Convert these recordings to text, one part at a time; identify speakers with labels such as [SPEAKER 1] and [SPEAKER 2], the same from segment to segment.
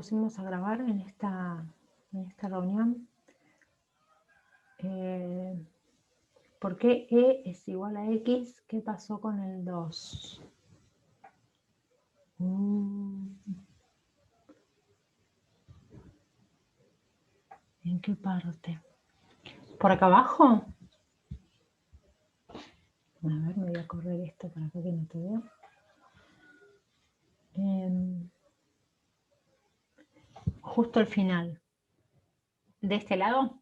[SPEAKER 1] pusimos a grabar en esta reunión. ¿Por qué E es igual a X? ¿Qué pasó con el 2? ¿En qué parte? ¿Por acá abajo? A ver, me voy a correr esto para acá que no te veo. Justo al final. ¿De este lado?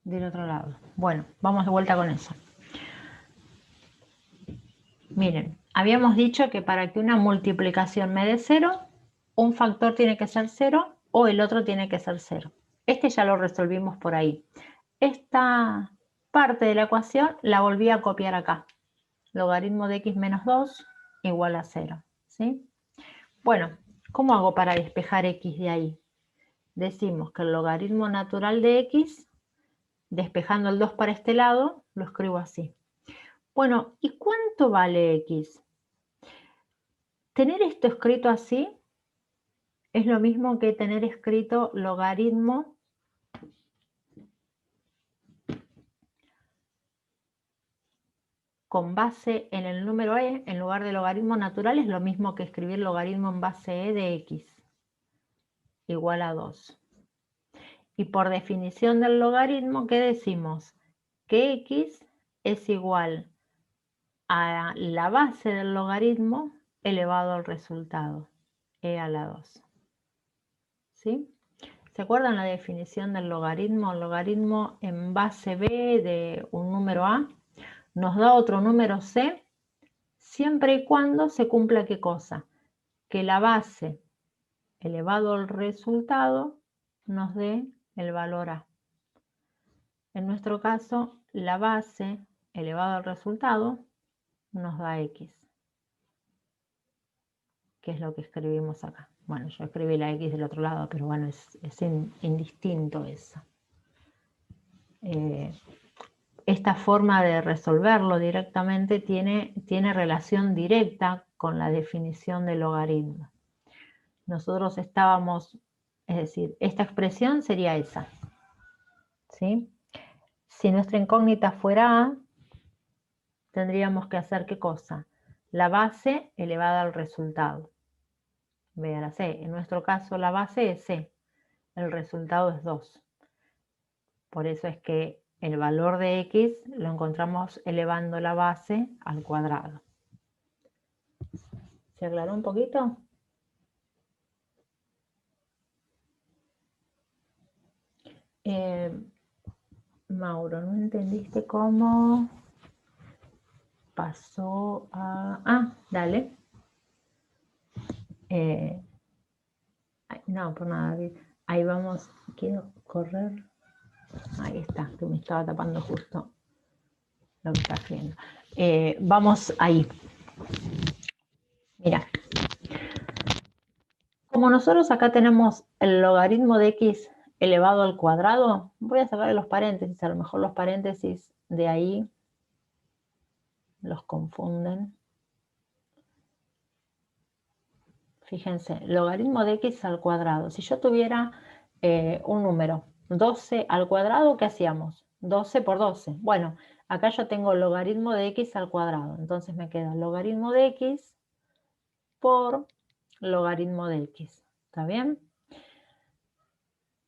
[SPEAKER 1] Del otro lado. Bueno, vamos de vuelta con eso. Miren, habíamos dicho que para que una multiplicación me dé 0, un factor tiene que ser 0 o el otro tiene que ser 0. Este ya lo resolvimos por ahí. Esta parte de la ecuación la volví a copiar acá. Logaritmo de x menos 2 igual a 0. ¿Sí? Bueno, ¿cómo hago para despejar x de ahí? Decimos que el logaritmo natural de x, despejando el 2 para este lado, lo escribo así. Bueno, ¿y cuánto vale x? Tener esto escrito así es lo mismo que tener escrito logaritmo con base en el número e, en lugar de logaritmo natural, es lo mismo que escribir logaritmo en base e de x igual a 2. Y por definición del logaritmo, ¿qué decimos? Que x es igual a la base del logaritmo elevado al resultado, e a la 2. ¿Sí? ¿Se acuerdan la definición del logaritmo? El logaritmo en base b de un número a nos da otro número c siempre y cuando se cumpla ¿qué cosa? Que la base elevado al resultado nos dé el valor a. En nuestro caso, la base elevado al resultado nos da x, que es lo que escribimos acá. Bueno, yo escribí la x del otro lado, pero bueno, es indistinto eso. Esta forma de resolverlo directamente tiene relación directa con la definición del logaritmo. Nosotros estábamos, es decir, esta expresión sería esa, ¿sí? Si nuestra incógnita fuera a, tendríamos que hacer ¿qué cosa? La base elevada al resultado, b a la c. En nuestro caso la base es c, el resultado es 2. Por eso es que el valor de x lo encontramos elevando la base al cuadrado. ¿Se aclaró un poquito? Mauro, ¿no entendiste cómo pasó a...? Ah, dale. No, por nada. Ahí vamos. Quiero correr. Ahí está, que me estaba tapando justo lo que está haciendo. Vamos ahí. Mira. Como nosotros acá tenemos el logaritmo de x elevado al cuadrado, voy a sacar los paréntesis, a lo mejor los paréntesis de ahí los confunden. Fíjense, logaritmo de x al cuadrado. Si yo tuviera un número, 12 al cuadrado, ¿qué hacíamos? 12 por 12. Bueno, acá yo tengo logaritmo de x al cuadrado. Entonces me queda logaritmo de x por logaritmo de x. ¿Está bien?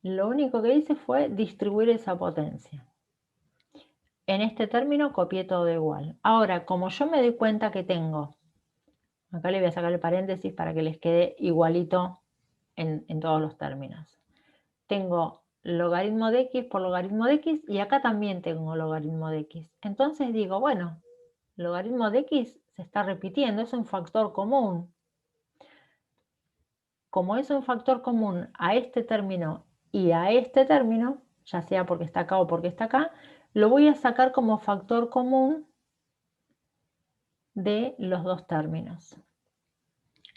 [SPEAKER 1] Lo único que hice fue distribuir esa potencia. En este término copié todo igual. Ahora, como yo me doy cuenta que tengo, acá le voy a sacar el paréntesis para que les quede igualito en todos los términos. Tengo logaritmo de x por logaritmo de x y acá también tengo logaritmo de x. Entonces digo, bueno, logaritmo de x se está repitiendo, es un factor común. Como es un factor común a este término y a este término, ya sea porque está acá o porque está acá, lo voy a sacar como factor común de los dos términos.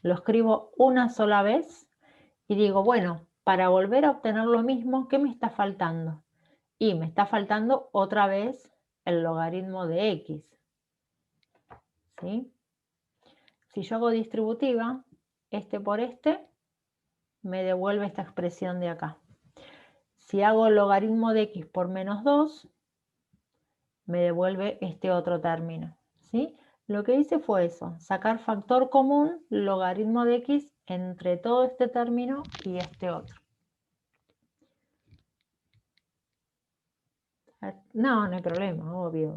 [SPEAKER 1] Lo escribo una sola vez y digo, bueno, para volver a obtener lo mismo, ¿qué me está faltando? Y me está faltando otra vez el logaritmo de x, ¿sí? Si yo hago distributiva, este por este, me devuelve esta expresión de acá. Si hago logaritmo de x por menos 2, me devuelve este otro término, ¿sí? Lo que hice fue eso, sacar factor común, logaritmo de x, entre todo este término y este otro. No, no hay problema, obvio.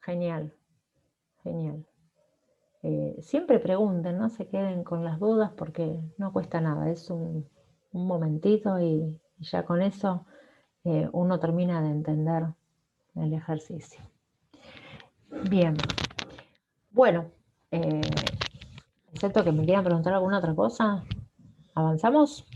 [SPEAKER 1] Genial, genial. Siempre pregunten, no se queden con las dudas porque no cuesta nada, es un momentito y ya con eso uno termina de entender el ejercicio. Bien, bueno, excepto que me quieran preguntar alguna otra cosa, ¿avanzamos?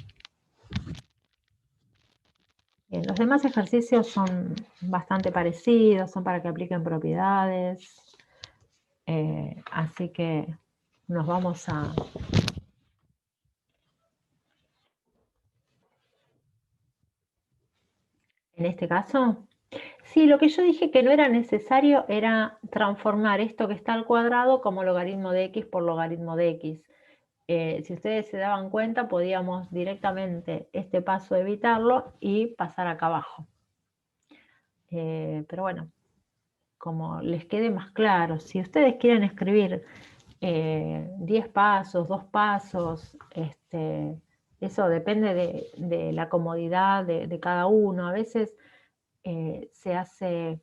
[SPEAKER 1] Bien, los demás ejercicios son bastante parecidos, son para que apliquen propiedades, así que nos vamos a... En este caso, sí, lo que yo dije que no era necesario era transformar esto que está al cuadrado como logaritmo de x por logaritmo de x. Si ustedes se daban cuenta, podíamos directamente este paso evitarlo y pasar acá abajo. Pero bueno, como les quede más claro, si ustedes quieren escribir 10 pasos, 2 pasos, eso depende de la comodidad de cada uno. A veces se hace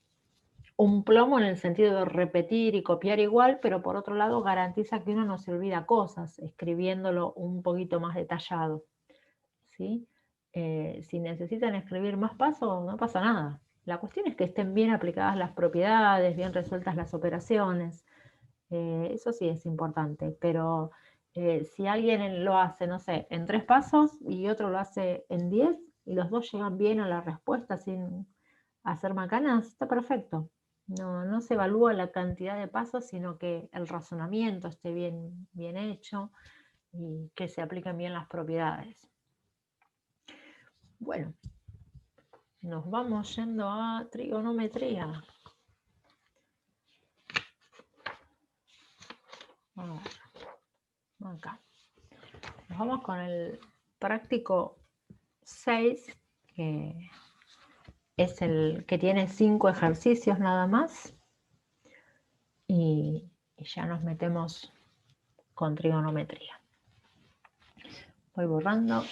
[SPEAKER 1] un plomo en el sentido de repetir y copiar igual, pero por otro lado garantiza que uno no se olvida cosas, escribiéndolo un poquito más detallado, ¿sí? Si necesitan escribir más pasos, no pasa nada. La cuestión es que estén bien aplicadas las propiedades, bien resueltas las operaciones. Eso sí es importante, pero si alguien lo hace, no sé, en 3 pasos y otro lo hace en 10 y los dos llegan bien a la respuesta sin hacer macanas, está perfecto. No se evalúa la cantidad de pasos, sino que el razonamiento esté bien hecho y que se apliquen bien las propiedades. Bueno, nos vamos yendo a trigonometría. Acá. Nos vamos con el práctico 6, que es el que tiene 5 ejercicios nada más. Y ya nos metemos con trigonometría. Voy borrando.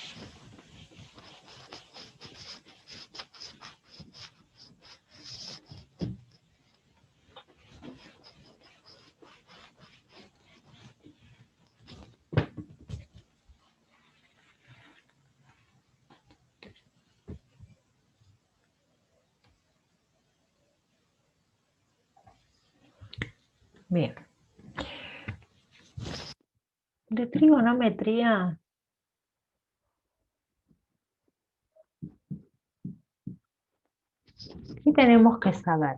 [SPEAKER 1] Bien. De trigonometría, ¿qué tenemos que saber?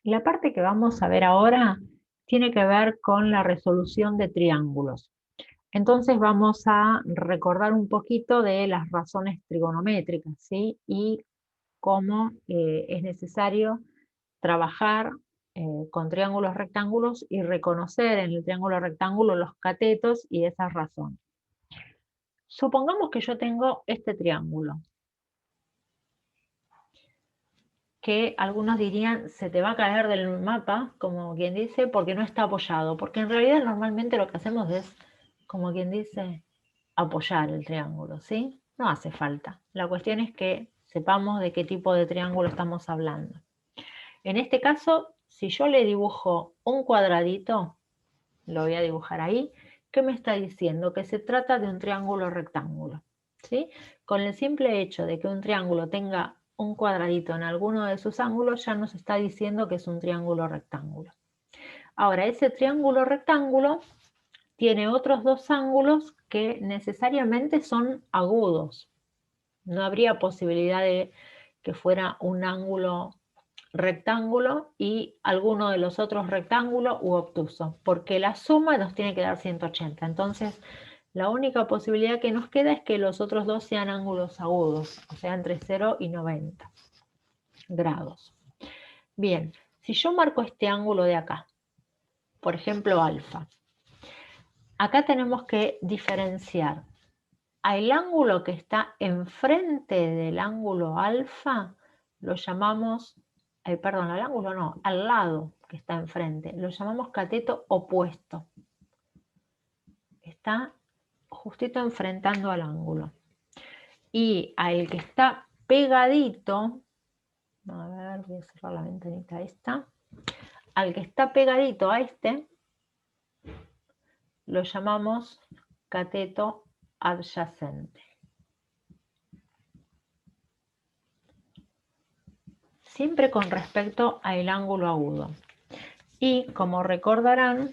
[SPEAKER 1] La parte que vamos a ver ahora tiene que ver con la resolución de triángulos. Entonces vamos a recordar un poquito de las razones trigonométricas, ¿sí? Y cómo es necesario trabajar con triángulos rectángulos y reconocer en el triángulo rectángulo los catetos y esas razones. Supongamos que yo tengo este triángulo, que algunos dirían se te va a caer del mapa, como quien dice, porque no está apoyado, porque en realidad normalmente lo que hacemos es, como quien dice, apoyar el triángulo, ¿sí? No hace falta. La cuestión es que sepamos de qué tipo de triángulo estamos hablando. En este caso, si yo le dibujo un cuadradito, lo voy a dibujar ahí, ¿qué me está diciendo? Que se trata de un triángulo rectángulo, ¿sí? Con el simple hecho de que un triángulo tenga un cuadradito en alguno de sus ángulos, ya nos está diciendo que es un triángulo rectángulo. Ahora, ese triángulo rectángulo tiene otros dos ángulos que necesariamente son agudos. No habría posibilidad de que fuera un ángulo rectángulo y alguno de los otros rectángulos u obtuso, porque la suma nos tiene que dar 180. Entonces, la única posibilidad que nos queda es que los otros dos sean ángulos agudos, o sea, entre 0 y 90. grados. Bien, si yo marco este ángulo de acá, por ejemplo alfa, acá tenemos que diferenciar al ángulo que está enfrente del ángulo alfa, lo llamamos, perdón, al ángulo no, al lado que está enfrente, lo llamamos cateto opuesto. Está justito enfrentando al ángulo. Y al que está pegadito, a ver, voy a cerrar la ventanita esta, al que está pegadito a este, lo llamamos cateto adyacente. Siempre con respecto al ángulo agudo. Y como recordarán,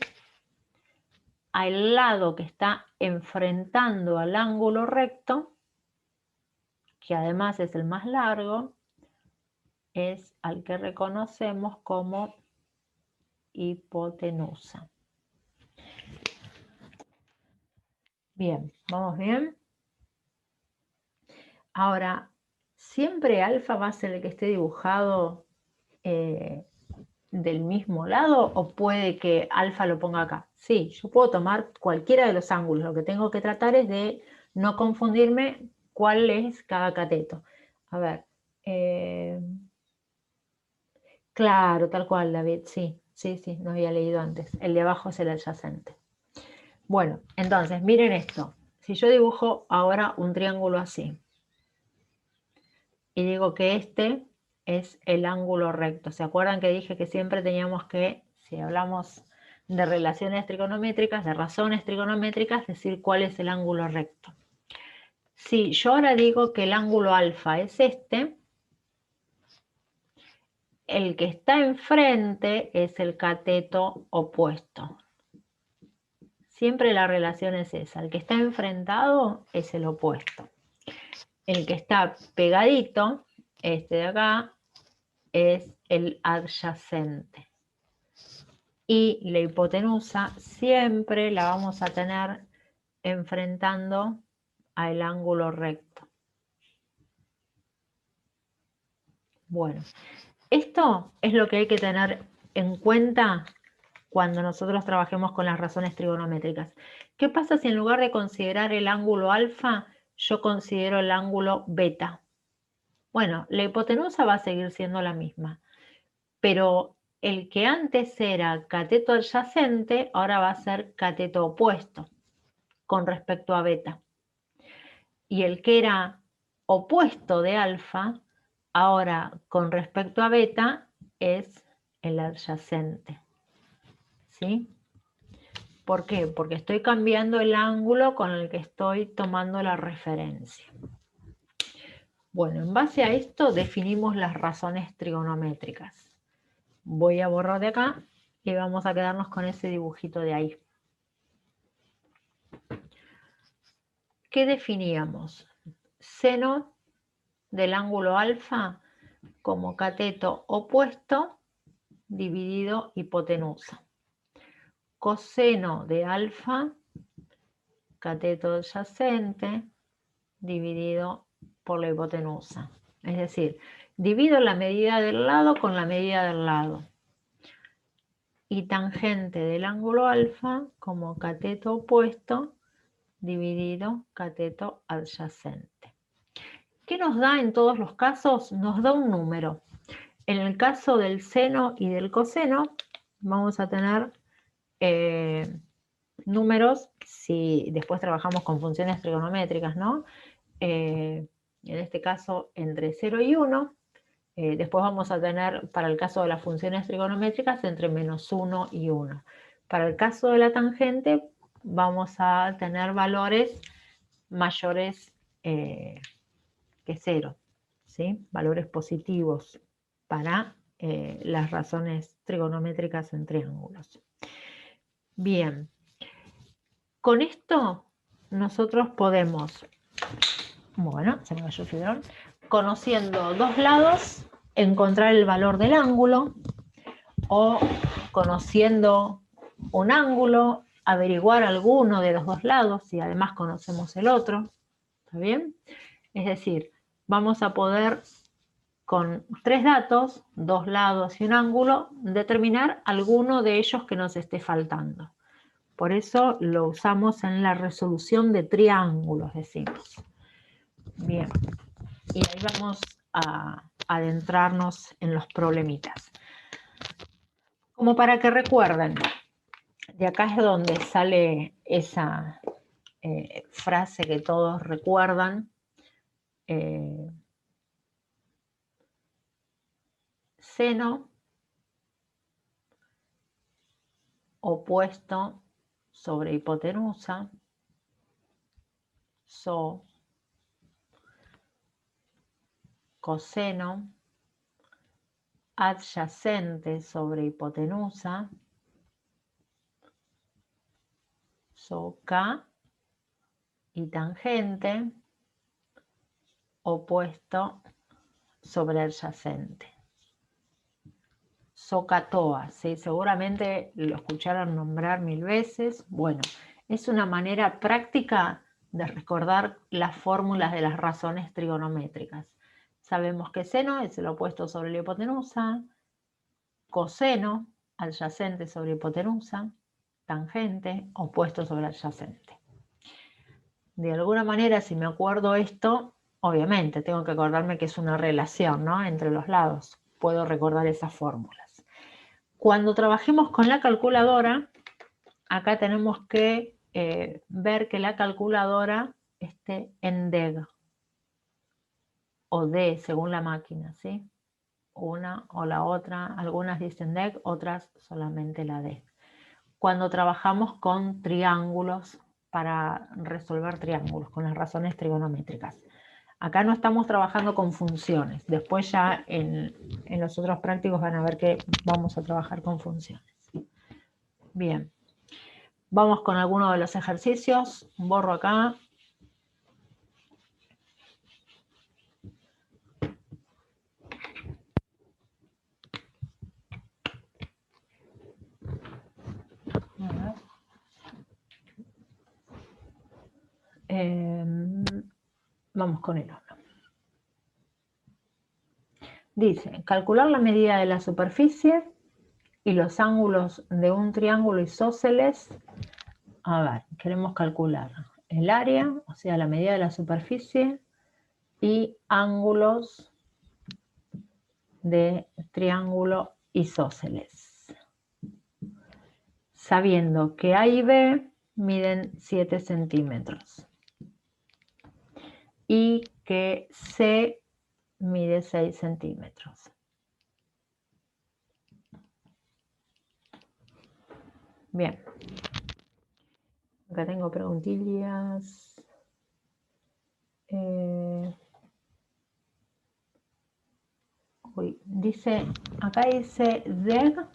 [SPEAKER 1] al lado que está enfrentando al ángulo recto, que además es el más largo, es al que reconocemos como hipotenusa. Bien, ¿vamos bien? Ahora, ¿siempre alfa va a ser el que esté dibujado del mismo lado o puede que alfa lo ponga acá? Sí, yo puedo tomar cualquiera de los ángulos. Lo que tengo que tratar es de no confundirme cuál es cada cateto. A ver. Claro, tal cual, David. Sí, no había leído antes. El de abajo es el adyacente. Bueno, entonces, miren esto. Si yo dibujo ahora un triángulo así y digo que este es el ángulo recto. ¿Se acuerdan que dije que siempre teníamos que, si hablamos de relaciones trigonométricas, de razones trigonométricas, decir cuál es el ángulo recto? Si yo ahora digo que el ángulo alfa es este, el que está enfrente es el cateto opuesto. Siempre la relación es esa. El que está enfrentado es el opuesto. El que está pegadito, este de acá, es el adyacente. Y la hipotenusa siempre la vamos a tener enfrentando al ángulo recto. Bueno, esto es lo que hay que tener en cuenta cuando nosotros trabajemos con las razones trigonométricas. ¿Qué pasa si en lugar de considerar el ángulo alfa, yo considero el ángulo beta? Bueno, la hipotenusa va a seguir siendo la misma, pero el que antes era cateto adyacente, ahora va a ser cateto opuesto con respecto a beta. Y el que era opuesto de alfa, ahora con respecto a beta, es el adyacente. ¿Sí? ¿Por qué? Porque estoy cambiando el ángulo con el que estoy tomando la referencia. Bueno, en base a esto definimos las razones trigonométricas. Voy a borrar de acá y vamos a quedarnos con ese dibujito de ahí. ¿Qué definíamos? Seno del ángulo alfa como cateto opuesto dividido hipotenusa. Coseno de alfa, cateto adyacente, dividido por la hipotenusa. Es decir, divido la medida del lado con la medida del lado. Y tangente del ángulo alfa como cateto opuesto dividido cateto adyacente. ¿Qué nos da en todos los casos? Nos da un número. En el caso del seno y del coseno vamos a tener números, si después trabajamos con funciones trigonométricas, ¿no? En este caso entre 0 y 1. Después vamos a tener, para el caso de las funciones trigonométricas, entre -1 y 1. Para el caso de la tangente, vamos a tener valores mayores que 0, ¿sí? Valores positivos para las razones trigonométricas en triángulos. Bien, con esto nosotros podemos, bueno, se me cayó el fibrón, conociendo dos lados, encontrar el valor del ángulo, o conociendo un ángulo, averiguar alguno de los dos lados y además conocemos el otro. ¿Está bien? Es decir, vamos a poder con 3 datos, 2 lados y un ángulo, determinar alguno de ellos que nos esté faltando. Por eso lo usamos en la resolución de triángulos, decimos. Bien, y ahí vamos a adentrarnos en los problemitas. Como para que recuerden, de acá es donde sale esa frase que todos recuerdan. Seno opuesto sobre hipotenusa, so, coseno adyacente sobre hipotenusa, so, K, y tangente opuesto sobre adyacente. SOHCAHTOA, ¿sí? Seguramente lo escucharon nombrar 1000 veces. Bueno, es una manera práctica de recordar las fórmulas de las razones trigonométricas. Sabemos que seno es el opuesto sobre la hipotenusa, coseno, adyacente sobre hipotenusa, tangente, opuesto sobre adyacente. De alguna manera, si me acuerdo esto, obviamente tengo que acordarme que es una relación, ¿no?, entre los lados. Puedo recordar esas fórmulas. Cuando trabajemos con la calculadora, acá tenemos que ver que la calculadora esté en DEG o D, según la máquina, ¿sí? Una o la otra, algunas dicen DEG, otras solamente la D. Cuando trabajamos con triángulos, para resolver triángulos, con las razones trigonométricas. Acá no estamos trabajando con funciones. Después ya en los otros prácticos van a ver que vamos a trabajar con funciones. Bien. Vamos con alguno de los ejercicios. Borro acá. Vamos con el 1. Dice, calcular la medida de la superficie y los ángulos de un triángulo isósceles. A ver, queremos calcular el área, o sea, la medida de la superficie, y ángulos de triángulo isósceles. Sabiendo que A y B miden 7 centímetros y que C mide 6 centímetros. Bien. Acá tengo preguntillas. Dice, acá dice DEG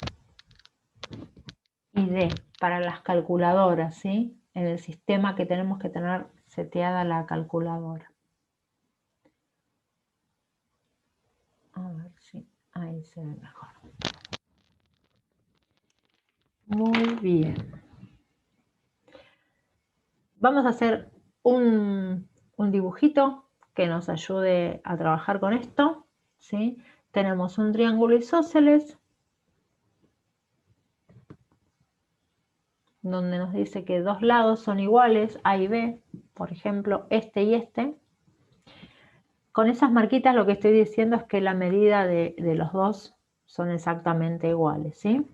[SPEAKER 1] y D para las calculadoras, ¿sí? En el sistema que tenemos que tener seteada la calculadora. A ver si ahí se ve mejor. Muy bien. Vamos a hacer un dibujito que nos ayude a trabajar con esto, ¿sí? Tenemos un triángulo isósceles, donde nos dice que 2 lados son iguales, A y B, por ejemplo, este y este. Con esas marquitas lo que estoy diciendo es que la medida de los dos son exactamente iguales, ¿sí?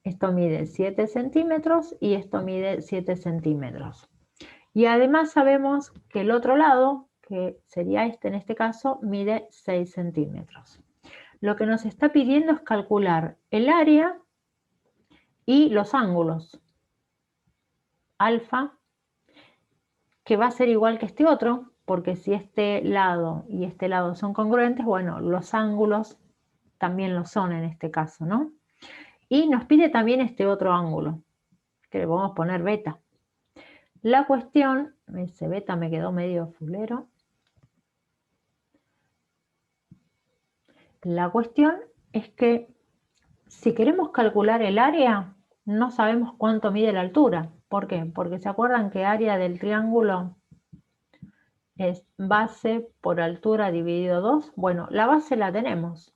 [SPEAKER 1] Esto mide 7 centímetros y esto mide 7 centímetros. Y además sabemos que el otro lado, que sería este en este caso, mide 6 centímetros. Lo que nos está pidiendo es calcular el área y los ángulos. Alfa, que va a ser igual que este otro, porque si este lado y este lado son congruentes, bueno, los ángulos también lo son en este caso, ¿no? Y nos pide también este otro ángulo, que le vamos a poner beta. La cuestión, ese beta me quedó medio fulero. La cuestión es que si queremos calcular el área, no sabemos cuánto mide la altura. ¿Por qué? Porque se acuerdan que área del triángulo es base por altura dividido 2. Bueno, la base la tenemos,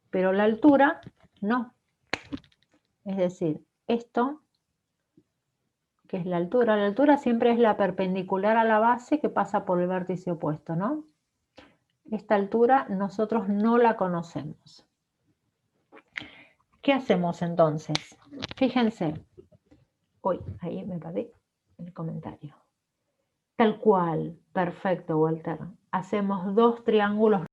[SPEAKER 1] pero la altura no. Es decir, esto, que es la altura siempre es la perpendicular a la base que pasa por el vértice opuesto, ¿no? Esta altura nosotros no la conocemos. ¿Qué hacemos entonces? Fíjense. Uy, ahí me perdí el comentario. Tal cual, perfecto, Walter. Hacemos dos triángulos